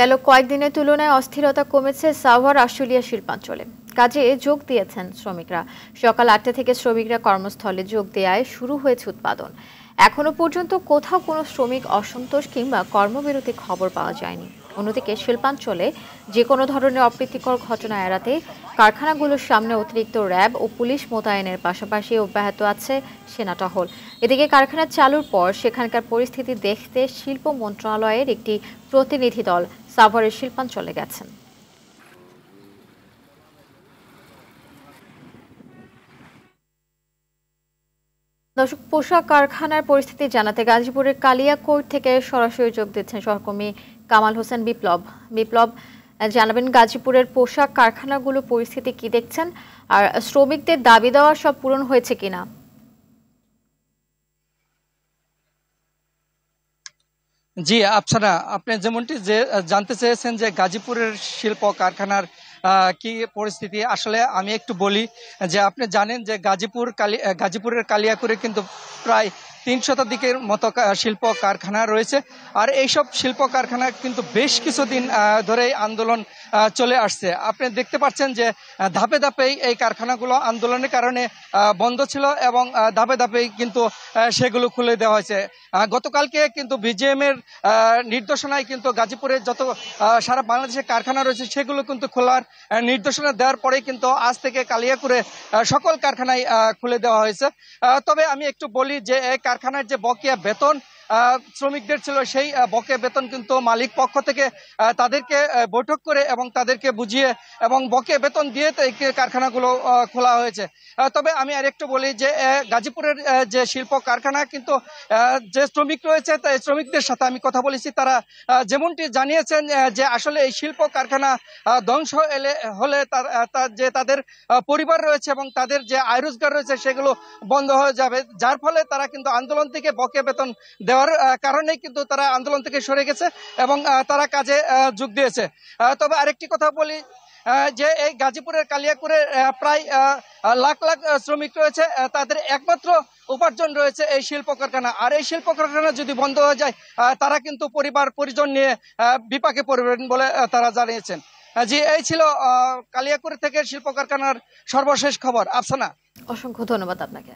গেল কয়েকদিনের তুলনায় অস্থিরতা কমেছে সাভার আশুলিয়া শিল্পাঞ্চলে। কাজে যোগ দিয়েছেন শ্রমিকরা। সকাল ৮টা থেকে শ্রমিকরা কর্মস্থলে যোগ দেওয়ায় শুরু হয়েছে উৎপাদন। এখনো পর্যন্ত কোথাও কোনো শ্রমিক অসন্তোষ কিংবা কর্মবিরতির খবর পাওয়া যায়নি। অন্যদিকে শিল্পাঞ্চলে যে কোনো ধরনের অপ্রীতিকর ঘটনা এড়াতে কারখানাগুলোর সামনে অতিরিক্ত র্যাব ও পুলিশ মোতায়েনের পাশাপাশি অব্যাহত আছে সেনা টহল। এদিকে কারখানা চালুর পর সেখানকার পরিস্থিতি দেখতে শিল্প মন্ত্রণালয়ের একটি প্রতিনিধি দল সাভারের শিল্পাঞ্চলে গেছেন। দর্শক, পোশাক কারখানার পরিস্থিতি জানাতে গাজীপুরের কালিয়াকৈর থেকে সরাসরি যোগ দিচ্ছেন সহকর্মী কামাল হোসেন বিপ্লব। বিপ্লব, জানাবেন গাজীপুরের পোশাক কারখানাগুলো পরিস্থিতি কি দেখছেন, আর শ্রমিকদের দাবি দেওয়া সব পূরণ হয়েছে কিনা? জি আফসানা, আপনি যেমনটি জানতে চেয়েছেন যে গাজীপুরের শিল্প কারখানার কি পরিস্থিতি, আসলে আমি একটু বলি যে আপনি জানেন যে গাজীপুরের কালিয়াকৈরে কিন্তু প্রায় ৩ শতাধিকের মতো শিল্প কারখানা রয়েছে। আর এইসব শিল্প কারখানা কিন্তু বেশ কিছুদিন ধরেই আন্দোলন চলে আসছে। আপনি দেখতে পাচ্ছেন যে ধাপে ধাপেই এই কারখানাগুলো আন্দোলনের কারণে বন্ধ ছিল এবং ধাপে ধাপেই কিন্তু সেগুলো খুলে দেওয়া হয়েছে। গতকালকে কিন্তু বিজিএম এর নির্দেশনায় কিন্তু গাজীপুরের যত সারা বাংলাদেশের কারখানা রয়েছে সেগুলো কিন্তু খোলার নির্দেশনা দেওয়ার পরেই কিন্তু আজ থেকে কালিয়াকৈরে সকল কারখানায় খুলে দেওয়া হয়েছে। তবে আমি একটু বলি যে এই কারখানার যে বকেয়া বেতন শ্রমিকদের ছিল, সেই বকেয়া বেতন কিন্তু মালিক পক্ষ থেকে তাদেরকে বৈঠক করে এবং তাদেরকে বুঝিয়ে এবং বকেয়া বেতন দিয়ে কারখানাগুলো খোলা হয়েছে। তবে আমি আরেকটু বলি যে গাজীপুরের যে শিল্প কারখানা কিন্তু যে শ্রমিক রয়েছে তাই শ্রমিকদের সাথে আমি কথা বলেছি, তারা যেমনটি জানিয়েছেন যে আসলে এই শিল্প কারখানা ধ্বংস হলে যে তাদের পরিবার রয়েছে এবং তাদের যে আয় রোজগার রয়েছে সেগুলো বন্ধ হয়ে যাবে, যার ফলে তারা কিন্তু আন্দোলন থেকে বকেয়া বেতন দেওয়ার কারণেই কিন্তু তারা আন্দোলন থেকে সরে গেছে এবং তারা কাজে যোগ দিয়েছে। তবে আরেকটি কথা বলি যে এই গাজীপুরের কালিয়াকৈরে প্রায় লাখ লাখ শ্রমিক রয়েছে, তাদের একমাত্র উপার্জন রয়েছে এই শিল্প কারখানা। আর এই শিল্প কারখানা যদি বন্ধ হয়ে যায় তারা কিন্তু পরিবার পরিজন নিয়ে বিপাকে পড়বেন বলে তারা জানিয়েছেন। জি, এই ছিল কালিয়াকৈর থেকে শিল্প কারখানার সর্বশেষ খবর। আফসানা, অসংখ্য ধন্যবাদ আপনাকে।